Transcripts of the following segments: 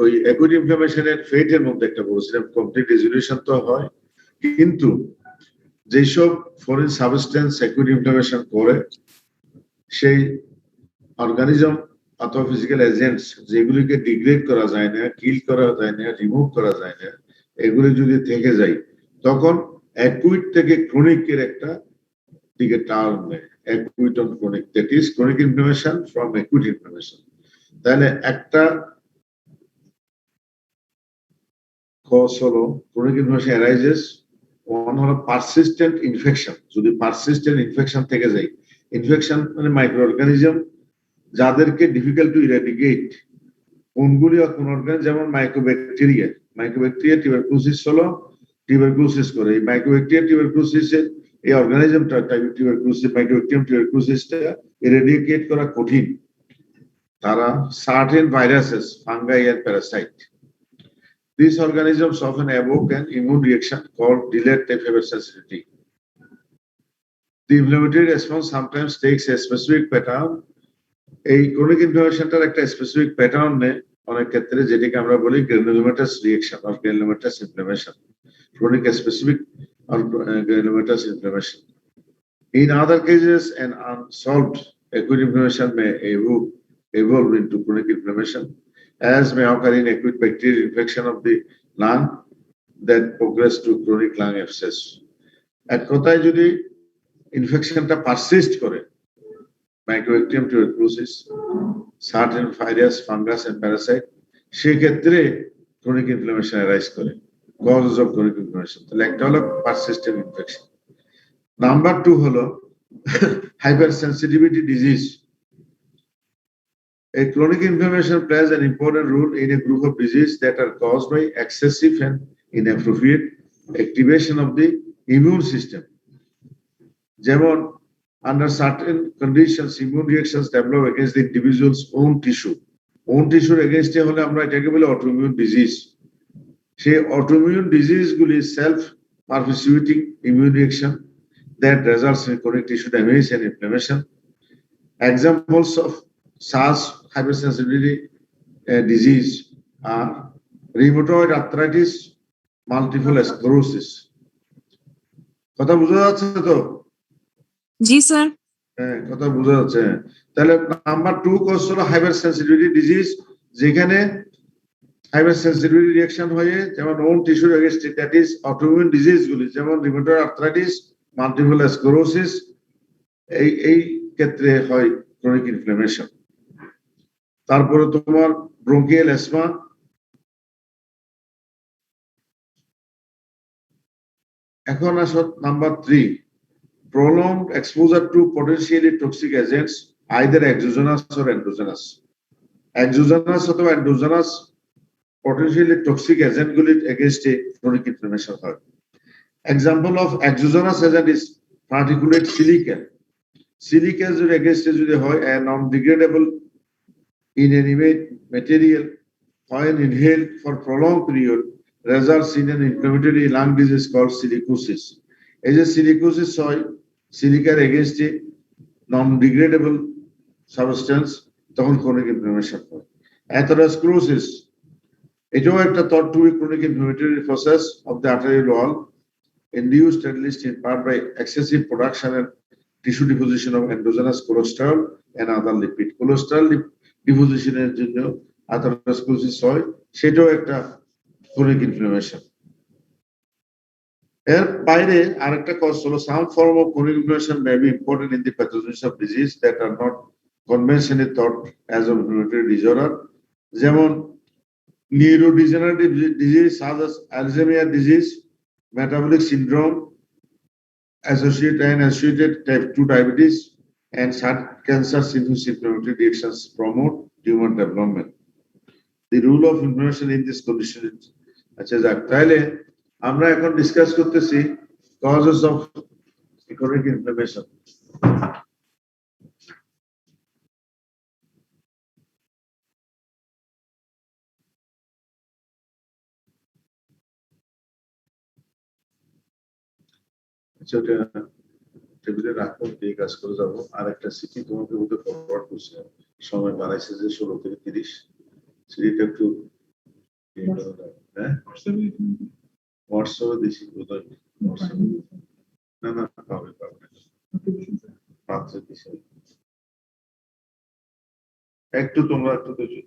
ওই অ্যাকুইট ইনফ্লামেশনের ফেটের মধ্যে একটা বলেছিলাম, কমপ্লিট রেজলিউশন তো হয়, কিন্তু যেসব ফরেন সাবস্টেন্স অ্যাকুইট ইনফ্লামেশন করে, সেই অর্গানিজম অথবা ফিজিক্যাল এজেন্টস যেগুলিকে ডিগ্রেড করা যায় না, কিল করা যায় না, রিমুভ করা যায় না, এগুলি যদি থেকে যায়, তখন অ্যাকুইট থেকে ক্রনিকের একটা দিকে টার্ন নেয়, acute on chronic, that is chronic inflammation from acute inflammation. তাহলে একটা কজ হলো ক্রনিক ইনফ্লামেশন অ্যারাইজেস, ওয়ান হলো পারসিস্টেন্ট ইনফেকশন। যদি পারসিস্টেন্ট ইনফেকশন থেকে যায়, ইনফেকশন মানে মাইক্রো অর্গানিজম যাদেরকে ডিফিকাল্ট টু ইরাডিকেট, কোনগুলি কোন অর্গানিজম, যেমন মাইক্রোব্যাকটেরিয়া। মাইক্রোব্যাকটেরিয়া টিউবারকুলোসিস হলো টিউবারকুলোসিস করে, এই মাইক্রোব্যাকটেরিয়া টিউবারকুলোসিসের এই অর্গানিজমটা টিউবারকুলোসিস, মাইক্রোব্যাকটেরিয়াম টিউবারকুলোসিসটা ইরাডিকেট করা কঠিন। তারা certain viruses, fungi and parasite, these organisms often evoke an immune reaction called delayed T fever sensitivity. The inflammatory response sometimes takes a specific pattern. এই ক্রনিক ইনফ্লামেশনটার একটা স্পেসিফিক প্যাটার্ন নেই অনেক ক্ষেত্রে, যেটাকে আমরা বলি granulomatous reaction or granulomatous inflammation, chronic specific or granulomatous inflammation. In other cases, an unsolved acute inflammation may evolve into chronic inflammation, as may occur in acute bacterial infection of the lung that progress to chronic lung abscess. এক কথায় যদি ইনফেকশনটা persist করে, mycobacterium tuberculosis, certain virus, fungus and parasite, সেক্ষেত্রে chronic inflammation arise করে, causes of chronic inflammation. তাহলে একটা হলো পারসিস্টেন্ট ইনফেকশন। নাম্বার 2 হলো hypersensitivity disease. A chronic inflammation plays an important role in a group of diseases that are caused by excessive and inappropriate activation of the immune system. যেমন under certain conditions, immune reactions develop against the individual's own tissue. Own tissue against হলে আমরা এটাকে বলি autoimmune disease. সেই autoimmune disease গুলি self perpetuating immune reaction that results in chronic tissue damage and inflammation. Examples of such hypersensitivity disease are rheumatoid arthritis, multiple sclerosis. কথা বোঝা যাচ্ছে তো? জি স্যার। হ্যাঁ, কথা বোঝা যাচ্ছে। তাহলে নাম্বার 2 কজ হলো হাইপারসেনসিটিভিটি ডিজিজ, যেখানে হাইপারসেনসিটিভিটি রিঅ্যাকশন হয়ে, যেমন ওন টিস্যুর against, that is autoimmune disease গুলি, যেমন রিউমাটয়েড আর্থ্রাইটিস, মাল্টিপল স্ক্লেরোসিস, এই ক্ষেত্রে হয় ক্রনিক ইনফ্লামেশন। তারপরে তোমার ব্রঙ্কিয়াল অ্যাসমা, এখন আসো number 3, prolonged exposure to potentially toxic agents, either exogenous or endogenous. Exogenous অথবা endogenous potentially toxic agent গুলি against a chronic inflammation হয়। Example of exogenous agent is particulate silica. Silica যদি against যদি হয়, a non-degradable inanimate material when inhaled for prolonged period results in an inflammatory lung disease called silicosis. এই যে silicosis হয়, সিলিকার against non-degradable substance, তখন chronic inflammation হয়। atherosclerosis, এটাও একটা thought to be chronic inflammatory process of the arterial wall, induced at least in part by excessive production and tissue deposition of endogenous cholesterol and other lipid. Cholesterol depositionের জন্য atherosclerosis হয়, সেটাও একটা chronic inflammation. এর বাইরে আরেকটা cause হলো some form of chronic inflammation may be important in the pathogenesis of disease that are not conventionally thought as a inflammatory disorder, যেমন neurodegenerative disease such as Alzheimer's disease, metabolic syndrome, associated type 2 diabetes, and certain cancers induced inflammatory reactions promote tumor development. The role of inflammation in this condition is, আচ্ছা যাক, তাহলে আমরা এখন discuss করতেছি causes of chronic inflammation. আচ্ছা, টেবিলে রাখো, দিয়ে কাজ করে যাবো। আর একটা সিটি তোমাকে ফরওয়ার্ড করছে, সময় বাড়াইছে যে 16 থেকে 30, সিটিটা একটু হ্যাঁ হোয়াটসঅ্যাপে দিছি বোধহয় না না পাবে পাত্রে দিছি একটু তোমরা একটু দেখো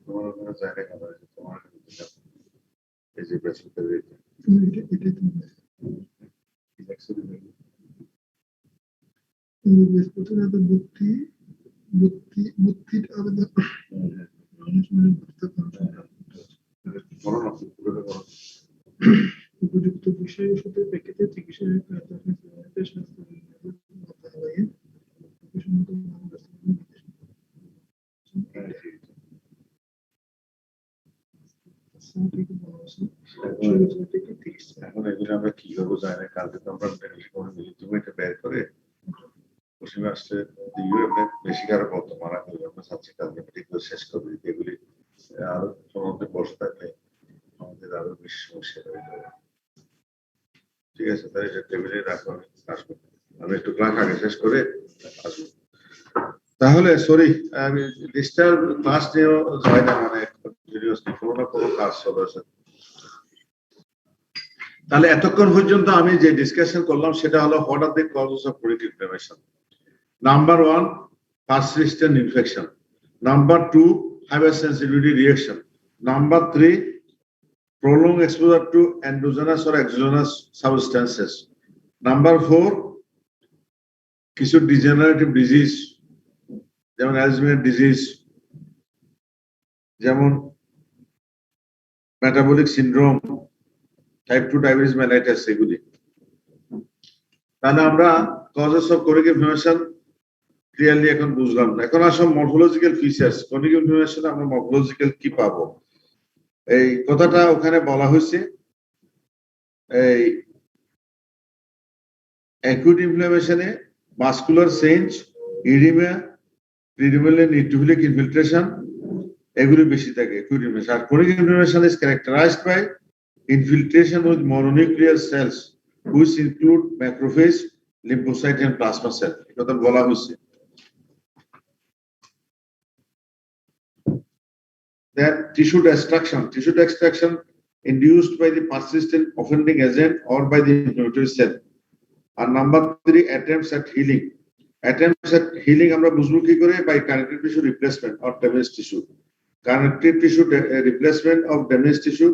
তোমার ওখানে জায়গা কেন আছে তোমার এই যে বেসরকারি উপযুক্ত বিষয়ের সাথে প্রেক্ষিতে চিকিৎসা এখন এগুলো আমরা কিভাবে জানি না কালকে তো আমরা তুমি এটা বের করে পশ্চিমে আসছে বেশি কারো কত মারা গেল আমরা চাচ্ছি কালকে মিটিং করে শেষ করে দিতে এগুলি আরো তোমাদের বসে থাকলে আমাদের আরো বেশি সমস্যা হয়ে যাবে ঠিক আছে তাহলে এটা টেবিলে রাখো আমি আসবো আমি একটু ক্লাস আগে শেষ করে আসবো তাহলে সরি আমি ডিস্টার্ব ক্লাস নিয়েও যায় না মানে কন্টিনিউয়াসলি কোনো না কোনো কাজ চলেছে তাহলে এতক্ষণ পর্যন্ত আমি যে ডিসকাশন করলাম সেটা হলো what are the causes of chronic inflammation number 1 persistent infection number 2 hypersensitivity reaction number 3 prolonged exposure to endogenous or exogenous substances number 4 কিছু ডিজেনারেটিভ ডিজিজ যেমন অ্যালঝাইমার ডিজিজ যেমন metabolic syndrome type 2 diabetes mellitus এগুলি তাহলে আমরা causes of chronic inflammation clearly এখন বুঝলাম না এখন আসলে মরফোলজিক্যাল ফিচার্স ক্রনিক ইনফ্লামেশনে আমরা মরফোলজিক্যাল কি পাবো এই কথাটা ওখানে বলা হয়েছে এই অ্যাকুট ইনফ্লামেশনে vascular change edema predominant neutrophilic infiltration এগুলি বেশি থাকে অ্যাকুট ইনফ্লামেশন আর chronic inflammation is characterized by infiltration with mononuclear cells which include macrophage lymphocyte and plasma cell এটা বলা হয়েছে that tissue destruction induced by the persistent offending agent or by the inflammatory cell and number 3 attempts at healing আমরা বুঝবো কি করে by connective tissue replacement or damaged tissue connective tissue replacement of damaged tissue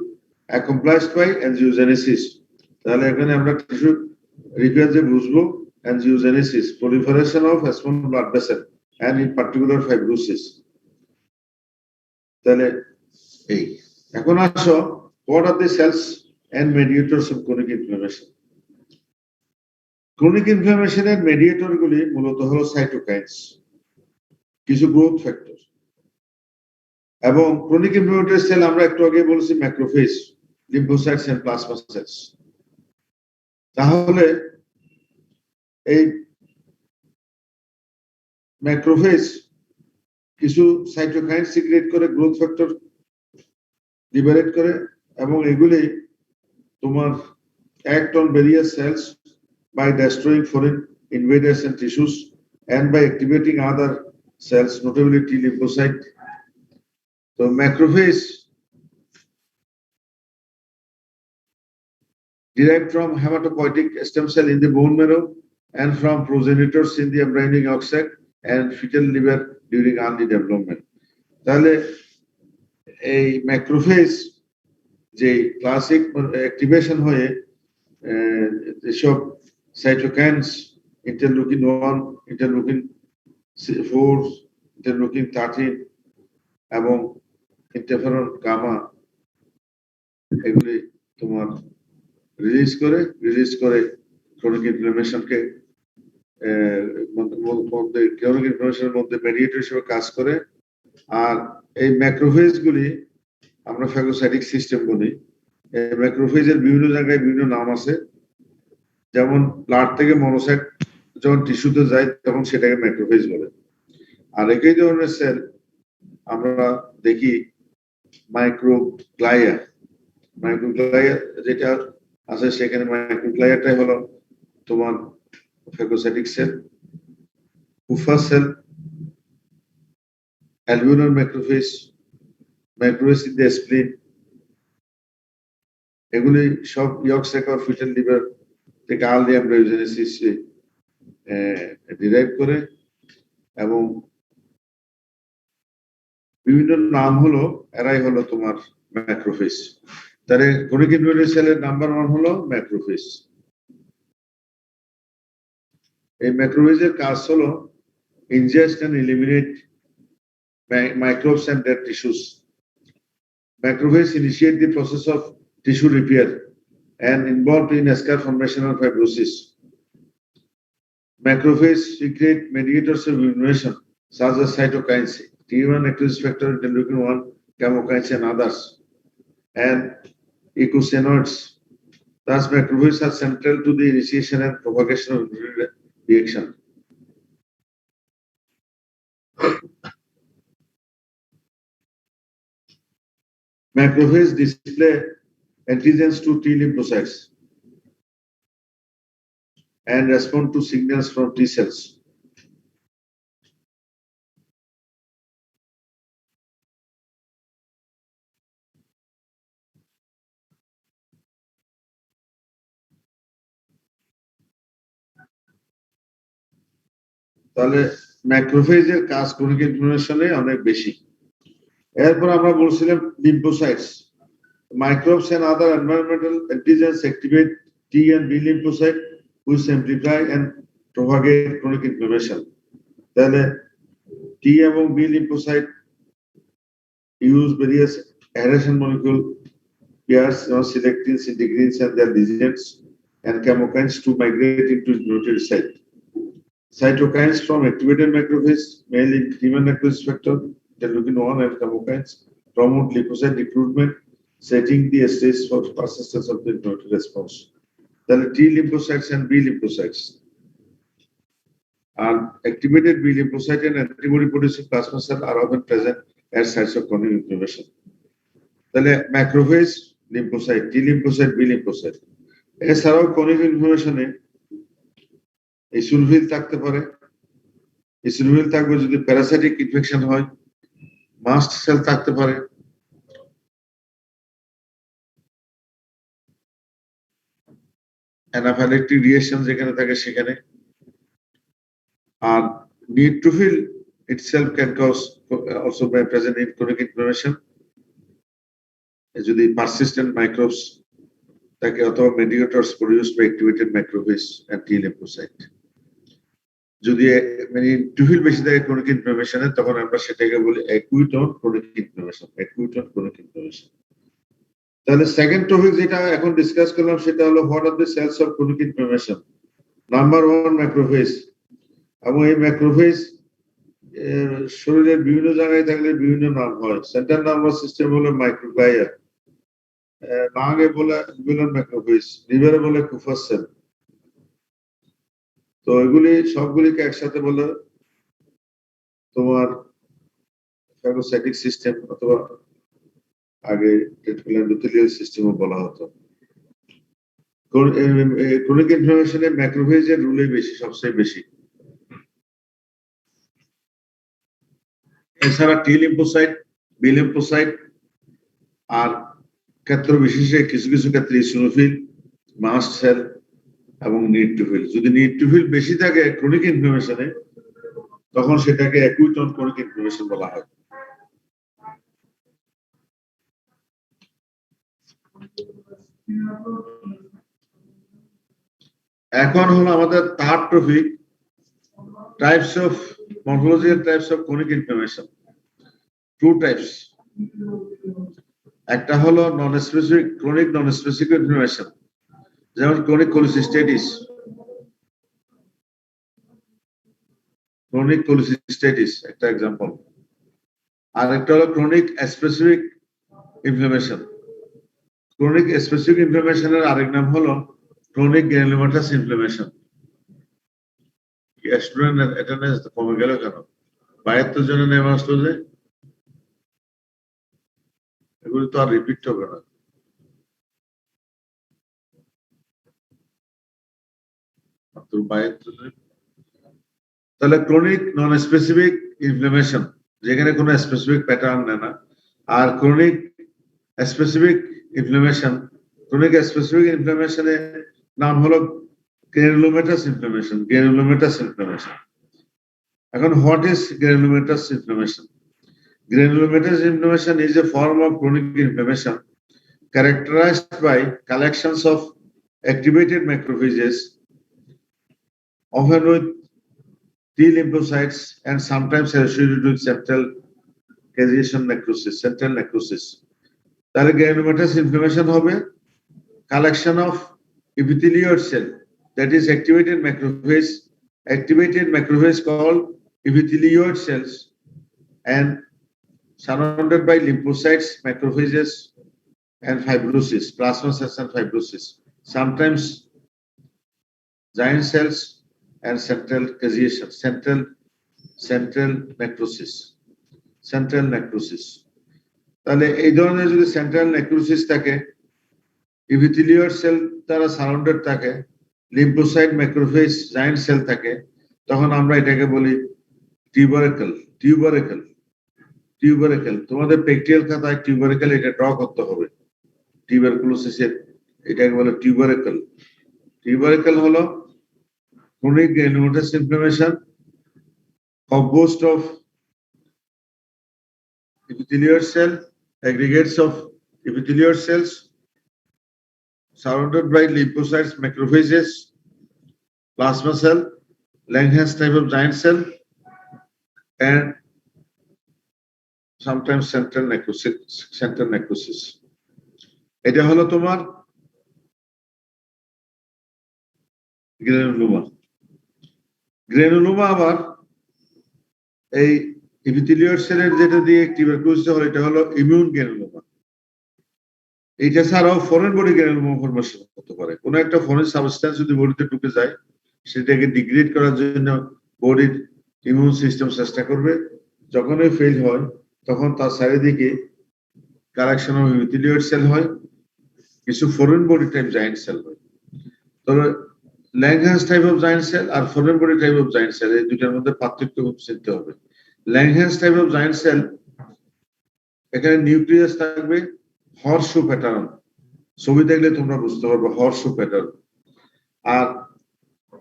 accomplished by angiogenesis তাহলে এখানে আমরা tissue repair যে বুঝবো angiogenesis proliferation of small blood vessel and in particular fibrosis তাহলে এই এখন আসো what are the cells and mediators of chronic inflammation chronic inflammation এর mediator গুলি মূলত হলো সাইটোকাইনস কিছু গ্রোথ ফ্যাক্টর এবং chronic inflammatory সেল আমরা একটু আগে বলেছি macrophage lymphocytes and plasma cells তাহলে এই ম্যাক্রোফেজ কিছু সাইটোকাইন সিক্রেট করে গ্রোথ ফ্যাক্টর লিবারেট করে এবং এগুলি তোমার act on various cells by destroying foreign invaders and tissues and by activating other cells notably T lymphocyte so macrophage derived from hematopoietic stem cell in the bone marrow and from progenitors in the embryonic yolk sac and fetal liver during early development. তাহলে এই macrophage যে classic activation হয়ে যেসব cytokines ইন্টারলুকিন 1 ইন্টারলুকিন 4 ইন্টারলুকিন 13 এবং interferon gamma এগুলি তোমার release করে chronic ইনফ্লামেশনকে chronic ইনফ্লামেশনের মধ্যে মেডিয়েটর হিসেবে কাজ করে আর এই ম্যাক্রোফেজ গুলি আমরা ফ্যাগোসাইটিক সিস্টেম বলি এই ম্যাক্রোফেজের বিভিন্ন জায়গায় বিভিন্ন নাম আছে যেমন ব্লাড থেকে মনোসাইট যখন টিস্যুতে যায় তখন সেটাকে ম্যাক্রোফেজ বলে। আর একই ধরনের সেল আমরা দেখি মাইক্রোগ্লাইয়া। মাইক্রোগ্লাইয়া যেটা আছে সেখানে মাইক্রোগ্লাইয়াটাই হলো তোমার phagocytic cell, Kupffer cell, alveolar macrophage, macrophage in the spleen, এগুলি সব ইয়ক স্যাক আর ফিটাল লিভার থেকে আর্লি এমব্রায়োজেনেসিস ডিরাইভ করে এবং বিভিন্ন নাম হলো, এরাই হলো তোমার ম্যাক্রোফেজ। তাহলে ক্রনিক ইনফ্লামেটরি সেলের নাম্বার 1 হলো ম্যাক্রোফেজ। এই ম্যাক্রোফেজের কাজ হলো ingest and eliminate microbes and dead tissues. Macrophages initiate the process of tissue repair and involved in scar formation and fibrosis. Macrophages secrete mediators of inflammation such as cytokines, T1 necrosis factor, interleukin-1, chemokines, and others, and eicosanoids. Thus, macrophages are central to the initiation and propagation of immune reaction. Macrophages display antigens to T lymphocytes and respond to signals from T cells. তাহলে ম্যাক্রোফেজের কাজ chronic ইনফ্লামেশনে অনেক বেশি। এরপর আমরা বলছিলাম lymphocytes, microbes and other environmental antigens activate T and B lymphocyte which amplify and propagate chronic inflammation. তাহলে T এবং B lymphocyte use various adhesion molecule pairs, selectins, integrins, and their ligands and chemokines to migrate into nuclear site. Cytokines from activated macrophages, mainly T1 necrosis factor, interleukin-1, and chemokines promote lymphocyte recruitment, setting the stage for persistence of the inflammatory response. Then T lymphocytes and B lymphocytes are activated. B lymphocyte and antibody-producing plasma cells are often present at sites of chronic inflammation. Then macrophage, lymphocyte, T lymphocyte, B lymphocyte. এছাড়াও chronic inflammation-এ ইসোলফিল থাকতে পারে। ইসোলফিল থাকবে যদি parasitic infection হয়, mast cell থাকতে পারে, অ্যানাফাইলেক্টিক reaction যেখানে থাকে সেখানে। আর neutrophil itself can cause also by present in chronic inflammation যদি persistent microbes থাকে অথবা mediators produced by activated macrophage and T lymphocyte। যদি মানে নিউট্রোফিল বেশি থাকে ক্রনিক ইনফ্লামেশনে তখন আমরা সেটাকে বলি acute on chronic inflammation, acute on chronic inflammation. তাহলে সেকেন্ড টপিক যেটা এখন ডিসকাস করলাম সেটা হলো what are the cells of chronic inflammation. Number 1 macrophage. এবং এই ম্যাক্রোফেজ শরীরের বিভিন্ন জায়গায় থাকলে বিভিন্ন নাম হয়। সেন্ট্রাল নার্ভাস সিস্টেম হলো মাইক্রোগ্লাইয়া, লাঙে বলে অ্যালভিউলার ম্যাক্রোফেজ, লিভারে বলে কুফাস সেল। তো এগুলি সবগুলিকে একসাথে বলে তোমার ফ্যাগোসাইটিক সিস্টেম অথবা আগে এন্ডোথেলিয়াল সিস্টেমও বলা হতো। ক্রনিক ইনফ্লামেশনে ম্যাক্রোফেজের রোলে বেশি, সবচেয়ে বেশি। এছাড়া টি লিম্ফোসাইট, বি লিম্ফোসাইট আর ক্ষেত্র বিশেষে কিছু কিছু ক্ষেত্রে ইসোনোফিল, মাস্ট সেল এবং নিউট্রোফিল। যদি নিউট্রোফিল বেশি থাকে ক্রনিক ইনফ্লামেশনে তখন সেটাকে অ্যাকুইট অন ক্রনিক ইনফ্লামেশন বলা হয়। এখন হলো আমাদের third topic, types of morphological types of chronic inflammation. Two types, একটা হলো non specific chronic non specific inflammation, যেমন ক্রনিক কোলিসিস্টাইটিস। ক্রনিক কোলিসিস্টাইটিস একটা এক্সাম্পল। আর একটা হলো chronic specific inflammation. Chronic specific ইনফ্লামেশনের আরেক নাম হলো chronic granulomatous inflammation. Student attendance কমে গেল কেন? 72 জনে নেমে আসলো যে, এগুলো তো আর রিপিট হবে না। মাত্র 72 জন। তাহলে ক্রনিক নন স্পেসিফিক ইনফ্লামেশন, যেখানে কোনো স্পেসিফিক প্যাটার্ন নেয় না, আর chronic specific inflammation, chronic specific ইনফ্লামেশনের নাম হলো গ্রানুলোমেটাস ইনফ্লামেশন, গ্রানুলোমেটাস ইনফ্লামেশন। এখন what is granulomatous inflammation? Granulomatous inflammation is a form of chronic inflammation characterized by collections of activated macrophages, often with T lymphocytes and sometimes associated with central caseation necrosis, central necrosis. তাহলে granulomatous inflammation হবে collection of epithelial cell, that is activated macrophage called epithelial cells and surrounded by lymphocytes, macrophages, and fibrosis, plasma cells and fibrosis. Sometimes giant cells and central caseation, central necrosis. তাহলে এই ধরনের যদি central necrosis থাকে, epithelial sell দ্বারা surrounded থাকে, lymphocyte, macrophage, giant cell থাকে, তখন আমরা এটাকে বলি টিউবারিকেল। তোমাদের প্র্যাকটিক্যাল খাতায় টিউবারিকেল এটা ড্র করতে হবে। টিউবারকুলোসিসের এটাকে বলে টিউবারিকেল। টিউবারিকেল হলো chronic granulomatous inflammation composed of epithelial cell, aggregates of epithelial cells surrounded by lymphocytes, macrophages, plasma cell, Langerhans type of giant cell, and sometimes central necrosis. এটা হলো তোমার গ্রানুলোমা। আবার এই ইপিথেলিয়াল সেলের যেটা দিয়ে টিউবারকুলোসিস হয়, এটা হলো ইমিউন গ্রানুলোমা। এইটা ছাড়াও ফরেন বডি গ্রানুলোমা ফরমেশন হতে পারে। কোনো একটা ফরেন সাবস্টেন্স যদি বডিতে ঢুকে যায়, সেটাকে ডিগ্রেড করার জন্য বডির ইমিউন সিস্টেম চেষ্টা করবে। যখনই ফেল হয়, তখন তার চারিদিকে কালেকশন অফ ইপিথেলিয়াল সেল হয়, কিছু foreign body type giant cell হয়। তবে Langhans type of giant cell আর foreign body type of giant cell, এই দুটার মধ্যে পার্থক্য চিনতে হবে। Langhans type of giant cell, এখানে নিউক্লিয়াস থাকবে হর্সশু প্যাটার্ন, ছবি দেখলে তোমরা বুঝতে পারবে হর্সশু প্যাটার্ন। আর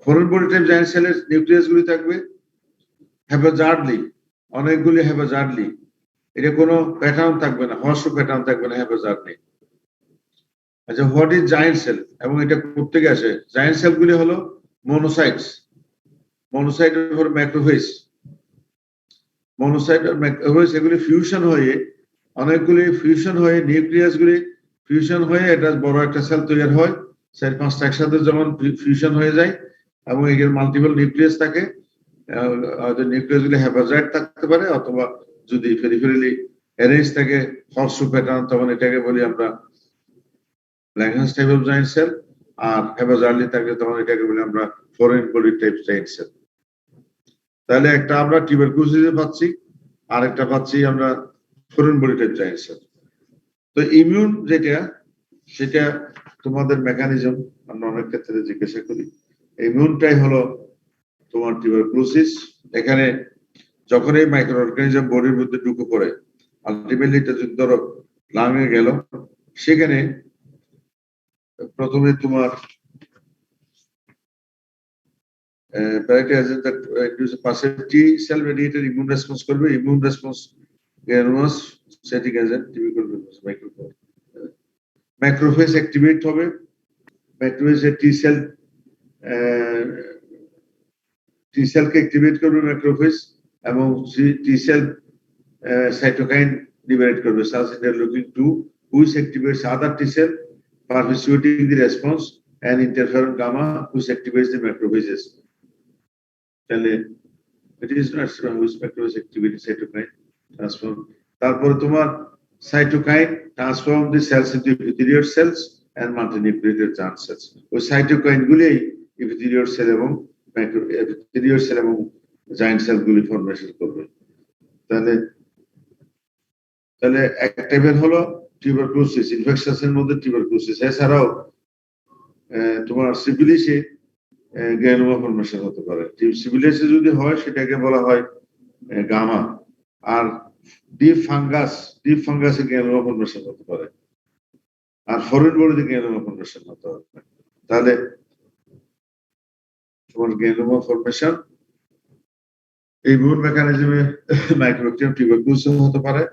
ফরেন বডি টাইপ জায়ান্ট সেলের নিউক্লিয়াস গুলি থাকবে হ্যাপাজার্ডলি, অনেকগুলি হ্যাপাজার্ডলি। এটা কোনো প্যাটার্ন থাকবে না, হর্সশু প্যাটার্ন থাকবে না, হ্যাপাজার্ডলি। আচ্ছা, হোয়াট ইজ জায়ান্ট সেল এবং এটা কোত্থেকে আসে? জায়ান্ট সেল গুলি হলো মনোসাইট আর ম্যাক্রোফেজ। মনোসাইট আর ম্যাক্রোফেজ এগুলি ফিউশন হয়ে, অনেকগুলি ফিউশন হয়ে, নিউক্লিয়াস গুলি ফিউশন হয়ে এটা বড় একটা সেল তৈরি হয়। 4-5টা একসাথে যখন ফিউশন হয়ে যায় এবং এর মাল্টিপল নিউক্লিয়াস থাকে, নিউক্লিয়াস গুলি হ্যাপাজাইট থাকতে পারে, অথবা যদি পেরিফেরালি অ্যারেঞ্জ থাকে হর্সশু প্যাটার্ন, তখন এটাকে বলি আমরা ল্যাংহান্স type of giant cell. R haphazardly থাকলে তখন এটাকে বলি আমরা foreign body type giant sell. তাহলে একটা আমরা টিউবারকুলোসিস পাচ্ছি, আর একটা পাচ্ছি আমরা foreign body type giant sell. তো ইমিউন যেটা, সেটা তোমাদের মেকানিজম আমরা অনেক ক্ষেত্রে জিজ্ঞাসা করি। ইমিউনটাই হলো তোমার টিউবারকুলোসিস। এখানে যখন এই মাইক্রো অর্গানিজম বডির মধ্যে ঢুকে পড়ে, আলটিমেটলি এটা যদি ধরো লাঙে গেল, সেখানে প্রথমে তোমার প্যারাইটি agent that induce passive T cell mediated immune response করবে। ইমিউন রেসপন্স গ্রানুলোমাস সেটিক এজেন্ট টিপিক্যাল ম্যাক্রোফেজ অ্যাক্টিভেট হবে। ম্যাক্রোফেজ টি সেলকে অ্যাক্টিভেট করবে ম্যাক্রোফেজ, এবং টি সেল সাইটোকাইন লিবারেট করবে, such interleukin 2 which activates other T cell perpetuating the response, and interferon gamma which activates the macrophages. তাহলে it is not which macrophage activity cytokine transform. তারপরে তোমার cytokine transform the cells into epithelial cells and multinucleated giant cells. ওই cytokine গুলি epithelial cell এবং epithelial cell এবং giant সেলগুলি formation করবে। তাহলে এক টাইপের হলো টিউবারকুলোসিস, ইনফেকশনের মধ্যে টিউবারকুলোসিস। এছাড়াও তোমার সিফিলিসে গ্রানুলোমা ফরমেশন হতে পারে। সিফিলিসে যদি হয় সেটাকে বলা হয় গামা। আর ডিপ ফাঙ্গাসে গ্রানুলোমা ফরমেশন হতে পারে। আর ফরেন বডিতে গ্রানুলোমা ফরমেশন হতে পারে। তাহলে তোমার গ্রানুলোমা ফরমেশন ইমিউন মেকানিজমে মাইক্রোব্যাকটেরিয়াম টিউবারকুলোসিস হতে পারে,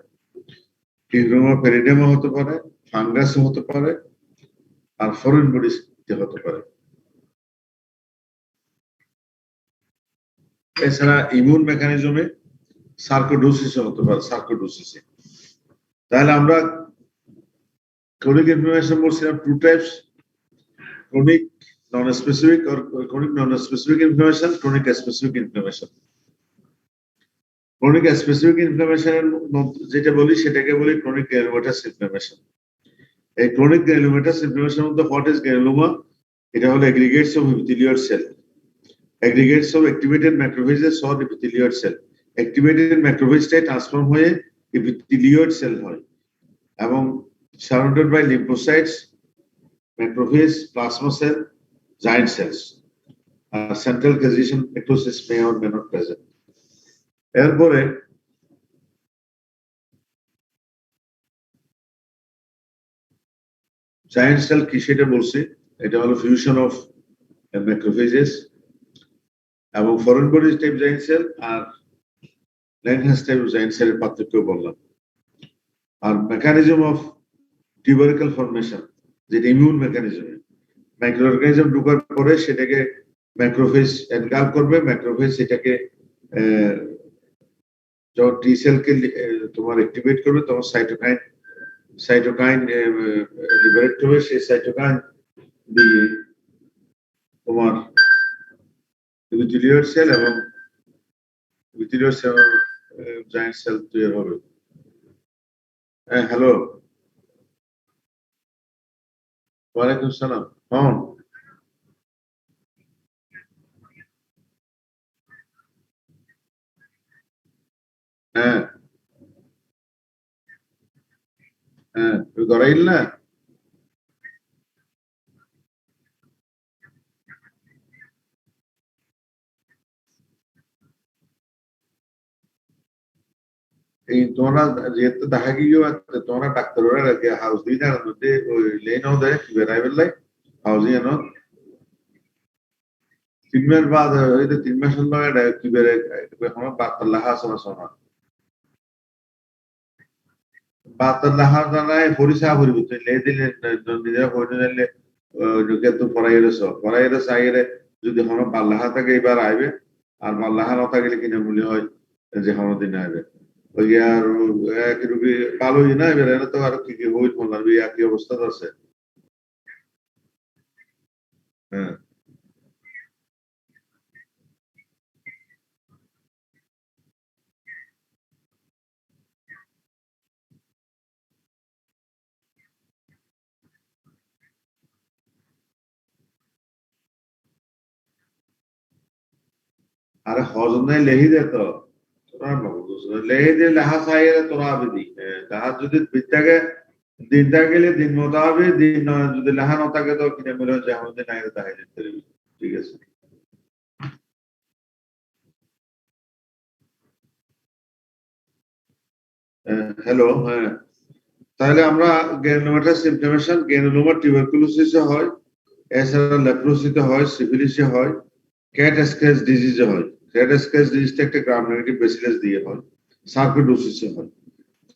টিউবারকুলোমা পেরিডেমা হতে পারে, ফাঙ্গাসও হতে পারে, আর ফরেন বডিতে হতে পারে। এছাড়া ইমিউন মেকানিজমে সার্কোডোসিস হতে পারে, সার্কোডোসিসে। তাহলে আমরা ক্রনিক ইনফ্লামেশন বলছিলাম two types, chronic non specific আর chronic non specific inflammation, chronic specific inflammation. Chronic specific ইনফ্লামেশনের যেটা বলি সেটাকে বলি ক্রনিক গ্রানুলোমাটাস ইনফ্লামেশন। এই ক্রনিক গ্রানুলোমাটাস ইনফ্লামেশনের মধ্যে হোয়াট ইজ গ্রানুলোমা? এটা হলো aggregates of epithelial cell, aggregates of activated macrophages or epithelial cell. Activated macrophage transform হয়ে epithelial cell হয় এবং surrounded by lymphocytes, macrophage, plasma cell, giant cells. Central causation necrosis may or may not present. এরপরে giant cell কি সেটা বলছি, এটা হলো fusion of macrophages এবং foreign body type giant cell আর ল্যাংহার্স টাইপ জায়ান্ট সেলের পার্থক্য বললাম। আর মেকানিজম অফ টিউবারিক্যাল ফরমেশন যেটা ইমিউন মেকানিজম, মাইক্রো অর্গানিজম ঢোকার পরে সেটাকে ম্যাক্রোফেজ এনকাল করবে, ম্যাক্রোফেজ সেটাকে যখন টি সেলকে তোমার অ্যাক্টিভেট করবে তখন সাইটোকাইন লিবারেট হবে। সেই সাইটোকাইন দিয়ে তোমার epithelial cell এবং epithelial cell giant cell তৈরি হবে। হ্যালো, ওয়ালাইকুম সালাম। হ্যাঁ হ্যাঁ, তুই গড়াইল না? এই তোমরা যেহেতু দেখা গিয়ে তোমরা ডাক্তাররা লাগে হাউস দিয়ে মধ্যে ওই লেন দেয় কি বেড়াইবেন লাই হাউস দিয়ে 3 মাস বাদ হইতে 3 মাসের লগে কি বেড়ে এখন বাতাল্লাহ আসনা সোনা বাতাল্লাহ জানায় পরিচয় পরিবর্তন লে দিলে নিজেরা পড়ে নিলে লোকে তো পড়াইলে চাইলে যদি হন বাল্লাহা থাকে এবার আইবে আর বাল্লাহা না থাকলে কিনা মূল্য হয় যে হনদিন আইবে ওই আর এক রুগী ভালোই না এবার এনে তো আরো কি কি হইল বললাম একই অবস্থা আছে। হ্যাঁ আরে হজনে লেহি দে তো তোরা লেহি দিয়ে লেহা চাইলে তোরা আবেদি লেহা যদি বিদ্যাকে দিনটা গেলে দিন মতো হবে, দিন যদি লেহা না থাকে তো কিনে মনে হচ্ছে আমাদের নাই তাই ঠিক আছে। হ্যালো, হ্যাঁ, তাহলে আমরা গ্রানুলোমাটাস ইনফ্লামেশন গ্রানুলোমা টিউবারকুলোসিসে হয়, এছাড়া লেপ্রোসিতে হয়, সিফিলিসে হয়, ক্যাট স্ক্র্যাচ ডিজিজে হয়। ক্যাট স্ক্র্যাচ ডিজিজটা একটা গ্রাম নেগেটিভ বেসিলাস দিয়ে হয়, সার্কোডোসিসে হয়,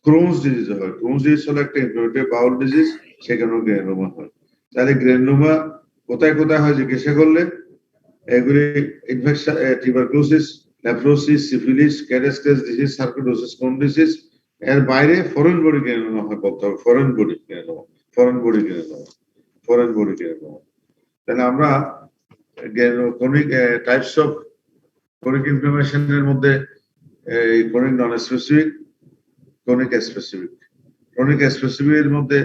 ক্রোনস ডিজিজে হয়। ক্রোনস ডিজিজ হলো একটা ইনফ্লামেটরি বাউল ডিজিজ, সেখানেও গ্রানুলোমা হয়। তাহলে গ্রানুলোমা কোথায় কোথায় হয় জিজ্ঞাসা করলে এগুলি infection tuberculosis, leprosy, syphilis, cat scratch disease, sarcoidosis, Crohn disease. এর বাইরে ফরেন বডি গ্রানুলোমা হয় বলতে হবে, foreign body granuloma, foreign body granuloma, foreign body granuloma. তাহলে আমরা ক্রনিক টাইপস অফ ক্রনিক ইনফ্লামেশনের মধ্যে chronic non specific, chronic specific. Chronic স্পেসিফিকের মধ্যে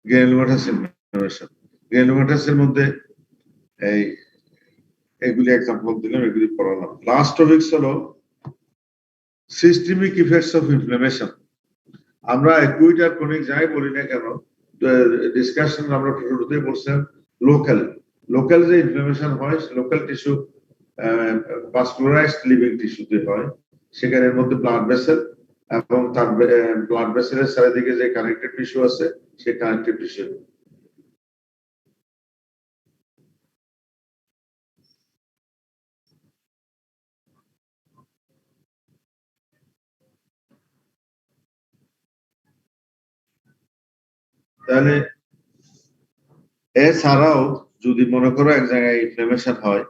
গ্রানুলোমাটাস ইনফ্লামেশন, গ্রানুলোমাটাসের মধ্যে এই এগুলি এক্সাম্পল দিলাম, এগুলি পড়ালাম। লাস্ট টপিকস হলো সিস্টেমিক ইফেক্টস অফ ইনফ্লামেশন। আমরা অ্যাকুইট আর ক্রনিক যাই বলি না কেন, ডিসকাশন আমরা শুরুতেই বলছিলাম লোকাল লোকাল যে ইনফ্লামেশন হয়, লোকাল টিস্যু ভাস্কুলারাইজড লিভিং টিস্যুতে হয়, সেখানের মধ্যে ব্লাড ভেসেল এবং তার ব্লাড ভেসেলের চারিদিকে যে কানেক্টিভ টিস্যু আছে, সেই কানেক্টিভ টিস্যু। তাহলে এছাড়াও যদি মনে করো এক জায়গায় ইনফ্লামেশন হয়,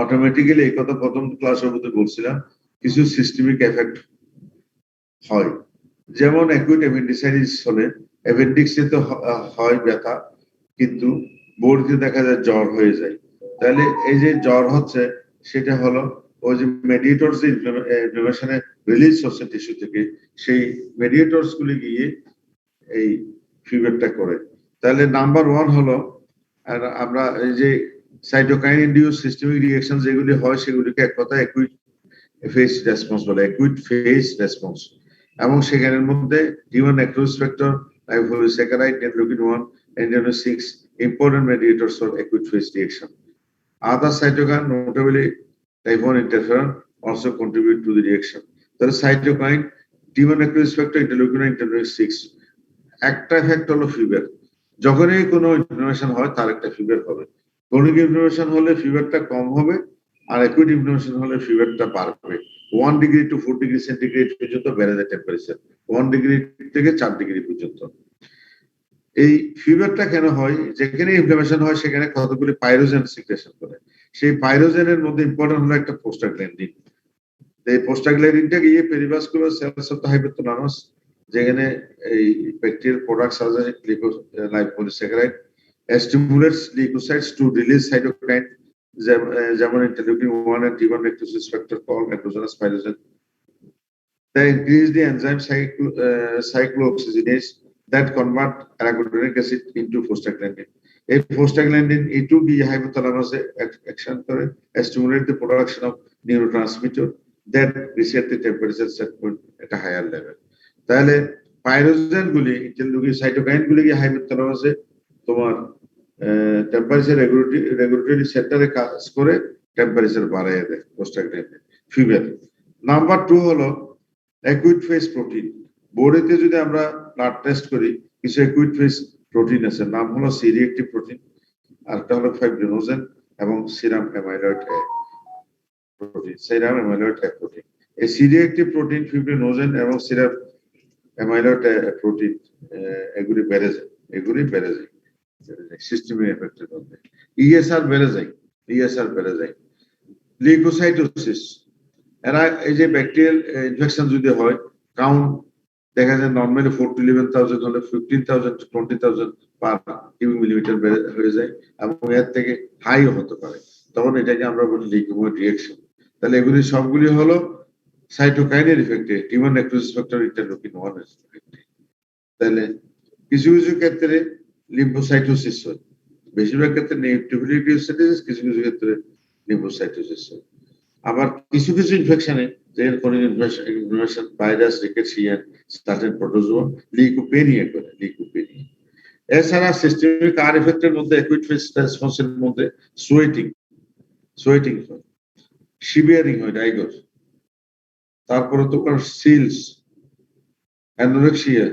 অটোমেটিক্যালি এই কথা প্রথম ক্লাসের মধ্যে বলছিলাম, কিছু সিস্টেমিক এফেক্ট হয়। যেমন অ্যাকুইট অ্যাপেন্ডিসাইটিস হলে অ্যাপেন্ডিক্সে তো হয় ব্যথা, কিন্তু বড়িতে দেখা যায় জ্বর হয়ে যায়। তাহলে এই যে জ্বর হচ্ছে, সেটা হলো ওই যে মেডিয়েটরস যে ইনফ্লামেশনে রিলিজ হচ্ছে টিস্যু থেকে, সেই মেডিয়েটরস গুলি গিয়ে এই ফিভারটা করে। তাহলে নাম্বার ওয়ান হলো, আর আমরা এই যে সাইটোকাইন ইনডিউস সিস্টেমিক রিঅ্যাকশন যেগুলি হয়, সেগুলিকে এক কথায় অ্যাকুইট ফেজ রেসপন্স বলে, অ্যাকুইট ফেজ রেসপন্স। এবং সেখানের মধ্যে human necrosis factor, lipopolysaccharide, interleukin 1, interleukin 6 important mediators for acute phase reaction. Other cytokine, notably type 1 interferon, also contribute to the reaction. The cytokine, T1 necrosis factor, interleukin 1, interleukin 6, একটা effect হলো fever. যখনই কোনো inflammation হয় তার একটা fever হবে। Chronic inflammation হলে ফিভারটা কম হবে, আর অ্যাকুইট ইনফ্লামেশন হলে ফিভারটা বাড়বে। 1 ডিগ্রি টু 4 ডিগ্রি সেন্টিগ্রেড পর্যন্ত বেড়ে যায় টেম্পারেচার, 1 ডিগ্রি থেকে 4 ডিগ্রি পর্যন্ত। এই ফিভারটা কেন হয়? যেখানে ইনফ্লামেশন হয় সেখানে কতগুলি পাইরোজেন সিক্রেশন করে। সেই পাইরোজেনের মধ্যে ইম্পর্টেন্ট হলো একটা প্রোস্টাগ্ল্যান্ডিন। এই প্রোস্টাগ্ল্যান্ডিনটা গিয়ে perivascular cells of the hypothalamus, যেখানে এই ব্যাকটেরিয়াল প্রোডাক্টস আছে lipopolysaccharide, stimulates leukocytes to release cytokine, যেমন interleukin 1 and T1 necrosis factor called endogenous pyrogen. They increase the enzyme cyclooxygenase that convert arachidonic acid into prostaglandin. A prostaglandin E2 gিয়ে hypothalamus action করে, stimulate the production of neurotransmitter that reset the temperature set point at a higher level. তাহলে pyrogen গুলি, interleukin cytokine গুলি গিয়ে হাইপোথ্যালামাসে তোমার temperature regulatory সেন্টারে কাজ করে temperature বাড়ায় দেয়, প্রোস্টাগ্ল্যান্ডিন ফিভার। নাম্বার 2 হলো অ্যাকুইট ফেজ প্রোটিন। বডিতে যদি আমরা ব্লাড টেস্ট করি, কিছু অ্যাকুইট ফেজ প্রোটিন আছে, নাম হলো সি রিঅ্যাক্টিভ প্রোটিন, আর একটা হলো ফাইব্রিনোজেন এবং serum amyloid protein, serum amyloid protein. এই সি রিঅ্যাক্টিভ প্রোটিন, ফিব্রিনোজেন এবং সিরাম অ্যামাইলয়েড প্রোটিন এগুলি বেড়ে যায়, সিস্টেমিক এফেক্টের মধ্যে। ইএসআর বেড়ে যায়। লিউকোসাইটোসিস, এরা এই যে ব্যাকটেরিয়াল ইনফেকশন যদি হয়, কাউন্ট দেখা যায় নর্মালি 4 to 11,000 হলে 15,000 to 20,000 পার কিউবিক মিলিমিটার হয়ে যায়, এবং এর থেকে হাইও হতে পারে। তখন এটাকে আমরা বলি লিউকোময়েড রিঅ্যাকশন। তাহলে এগুলি সবগুলি হলো সাইটোকাইনের ইফেক্টে, টিউমার নেক্রোসিস ফ্যাক্টর, ইন্টারলিউকিন 1 এর ইফেক্টে। তাহলে কিছু ক্ষেত্রে লিম্ফোসাইটোসিস হয়, বেশিরভাগ ক্ষেত্রে নিউক্লিওসাইটোসিস, কিছু ক্ষেত্রে লিম্ফোসাইটোসিস হয়। আবার কিছু ইনফেকশনে, যেমন কোন infection virus, rickettsia, certain protozoa leucopenia করে, লিউকোপেনিয়া। এছাড়া সিস্টেমিক আর এফেক্টের মধ্যে অ্যাকুইট ফেজ রেসপন্সের মধ্যে সোয়েটিং হয়, শিভিয়ারিং হয়, ডাইগর। তারপরে তোমার সিলস, অ্যানোরেক্সিয়া,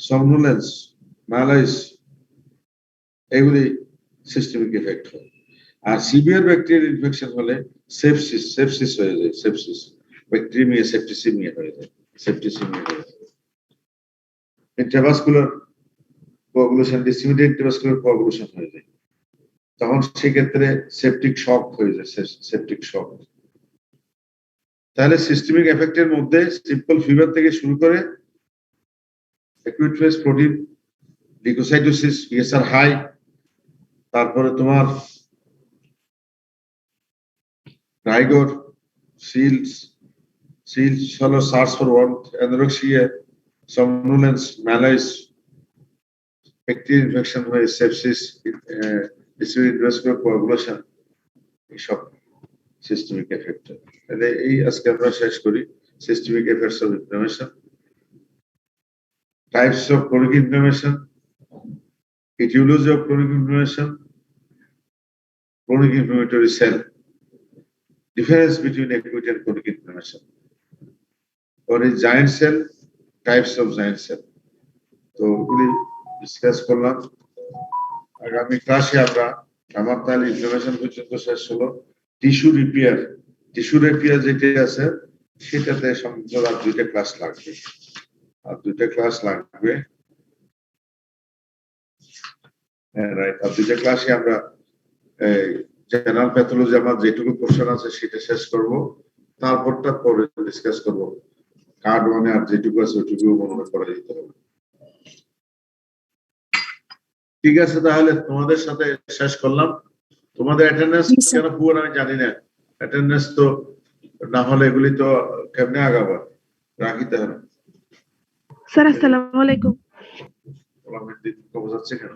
somnolence, malaise, এগুলি সিস্টেমিক এফেক্ট হয়। আর সিভিয়ার ব্যাকটেরিয়াল ইনফেকশন হলে সেপসিস হয়ে যায়, ব্যাকটেরিয়া সেপ্টিসিমিয়া হয়ে যায়। ইন্ট্রাভাস্কুলার কোয়াগুলেশন, ডিসিমিনেটেড ইন্ট্রাভাস্কুলার কোয়াগুলেশন হয়ে যায়, তখন সেক্ষেত্রে সেপটিক শক হয়ে যায়, সেপটিক শক। তাহলে সিস্টেমিক এফেক্টের মধ্যে সিম্পল ফিভার থেকে শুরু করে acute phase protein, leukocytosis, ESR high, তারপরে তোমার রাইগর, সিলস হলো search for word, anorexia, somnolence, malaise, bacterial infection হয়ে সেপসিস, ডিসিমিনেটেড ইন্ট্রাভাস্কুলার কোয়াগুলেশন, এইসব সিস্টেমিক এফেক্ট। তাহলে এই আজকে আমরা শেষ করি systemic effects of inflammation, types of chronic inflammation, etiology of chronic inflammation, chronic inflammatory cell, difference between acute and chronic inflammation, or is giant cell, types of giant cell. তো ওগুলি discuss করলাম। আগামী ক্লাসে আমরা আমার তাহলে ইনফ্লামেশন পর্যন্ত শেষ হলো। টিস্যু রিপেয়ার যেটা আছে সেটাতে সম্পূর্ণ আর 2টা ক্লাস লাগবে, আর 2টা ক্লাস লাগবে। হ্যাঁ রাইট, আর 2টা ক্লাসে আমরা জেনারেল প্যাথোলজি আমার যেটুকু কোশ্চেন আছে সেটা শেষ করব, তারপরটা পরে ডিসকাস করব। কার্ড 1 আর যেটুকু আছে ওইটুকু মনে করা যেতে হবে। ঠিক আছে, তাহলে তোমাদের সাথে শেষ করলাম। তোমাদের অ্যাটেন্ডেন্স জি, স্যার। কেন পুরো আমি জানি না, অ্যাটেন্ডেন্স তো না হলে এগুলি তো কেমনে আগাবো, রাখি তাহলে। স্যার আসসালামু আলাইকুম। ওলামের দিন কবে যাচ্ছে কেন?